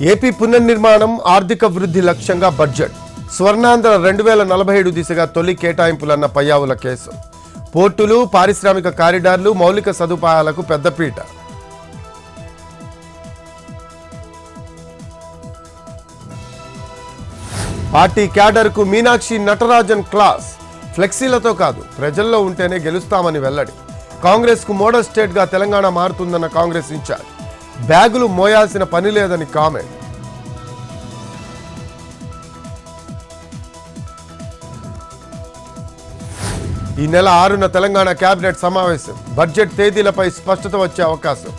AP పునర్నిర్మాణం ఆర్థిక వృద్ధి లక్ష్యంగా బడ్జెట్. స్వర్ణాంధ్ర 2047 దిశగా తొలి కేటాయింపులన్న పయ్యావుల కేసు. పోర్టులు, పారిశ్రామిక కారిడార్లు, మౌలిక సదుపాయాలకు పెద్దపీట. పార్టీ క్యాడర్కు మీనాక్షి నటరాజన్ క్లాస్. ఫ్లెక్సీలతో కాదు, ప్రజల్లో ఉంటేనే గెలుస్తామని వెల్లడి. కాంగ్రెస్కు మోడల్ స్టేట్గా తెలంగాణ మారుతుందన్న కాంగ్రెస్ ఇన్ఛార్జ్. బ్యాగులు మోయాల్సిన పని లేదని కామెంట్. ఈ నెల 6న తెలంగాణ కేబినెట్ సమావేశం. బడ్జెట్ తేదీలపై స్పష్టత వచ్చే అవకాశం.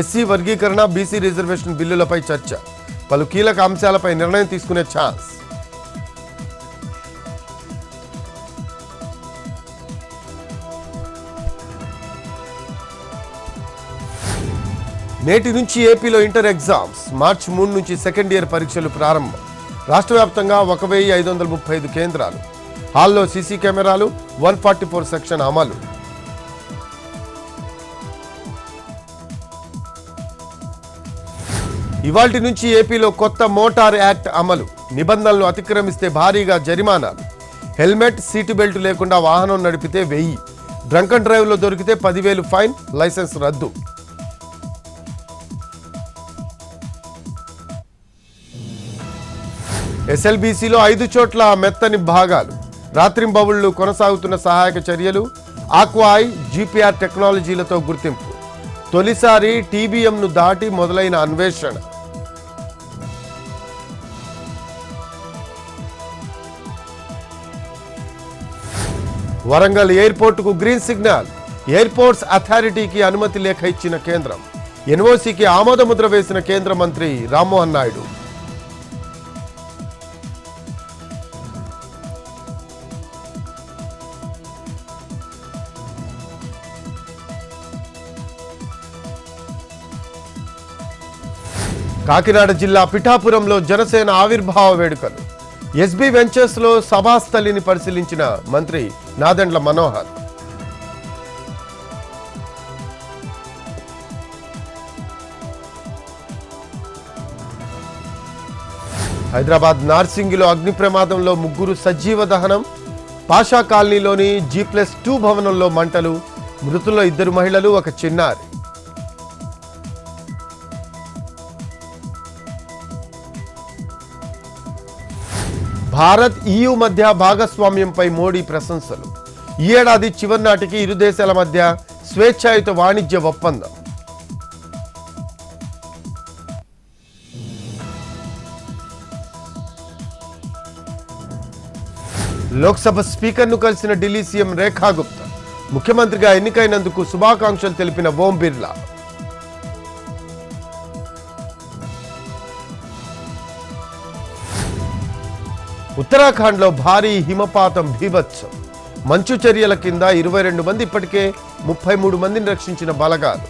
ఎస్సీ వర్గీకరణ, బీసీ రిజర్వేషన్ బిల్లులపై చర్చ. పలు కీలక అంశాలపై నిర్ణయం తీసుకునే ఛాన్స్. నేటి నుంచి ఏపీలో ఇంటర్ ఎగ్జామ్స్. మార్చి 3 నుంచి సెకండ్ ఇయర్ పరీక్షలు ప్రారంభం. రాష్ట్ర వ్యాప్తంగా 1535 కేంద్రాలు. హాల్లో సీసీ కెమెరాలు, 144 సెక్షన్ అమలు. ఇవాల్టి నుంచి ఏపీలో కొత్త మోటార్ యాక్ట్ అమలు. నిబంధనలు అతిక్రమిస్తే భారీగా జరిమానాలు. హెల్మెట్, సీటు బెల్ట్ లేకుండా వాహనం నడిపితే 1000. డ్రంక్ అండ్ డ్రైవ్లో దొరికితే 10,000 ఫైన్, లైసెన్స్ రద్దు. ఎస్ఎల్బీసీలో 5 చోట్ల మెత్తని భాగాలు. రాత్రింబవళ్లు కొనసాగుతున్న సహాయక చర్యలు. ఆక్వాఐ, జీపీఆర్ టెక్నాలజీలతో గుర్తింపు. తొలిసారి టీబీఎంను దాటి మొదలైన అన్వేషణ. వరంగల్ ఎయిర్పోర్టుకు గ్రీన్ సిగ్నల్. ఎయిర్పోర్ట్స్ అథారిటీకి అనుమతి లేఖ ఇచ్చిన కేంద్రం. ఎన్ఓసీకి ఆమోదముద్ర వేసిన కేంద్ర మంత్రి రామ్మోహన్ నాయుడు. కాకినాడ జిల్లా పిఠాపురంలో జనసేన ఆవిర్భావ వేడుకలు. ఎస్బీ వెంచర్స్లో సభాస్థలిని పరిశీలించిన మంత్రి నాదెండ్ల మనోహర్. హైదరాబాద్ నార్సింగిలో అగ్ని ప్రమాదంలో 3 సజీవ దహనం. పాషా కాలనీలోని G+2 భవనంలో మంటలు. మృతుల్లో 2 మహిళలు, 1 చిన్నారి. భారత్, EU మధ్య భాగస్వామ్యంపై మోడీ ప్రశంసలు. ఈ ఏడాది చివరి నాటికి ఇరు దేశాల మధ్య స్వేచ్ఛాయుత వాణిజ్య ఒప్పందం. లోక్సభ స్పీకర్ను కలిసిన ఢిల్లీ సీఎం రేఖా గుప్తా. ముఖ్యమంత్రిగా ఎన్నికైనందుకు శుభాకాంక్షలు తెలిపిన ఓం బిర్లా. ఉత్తరాఖండ్లో భారీ హిమపాతం బీభత్సం. మంచు చర్యల కింద 22 మంది, ఇప్పటికే 33 మందిని రక్షించిన బలగాలు.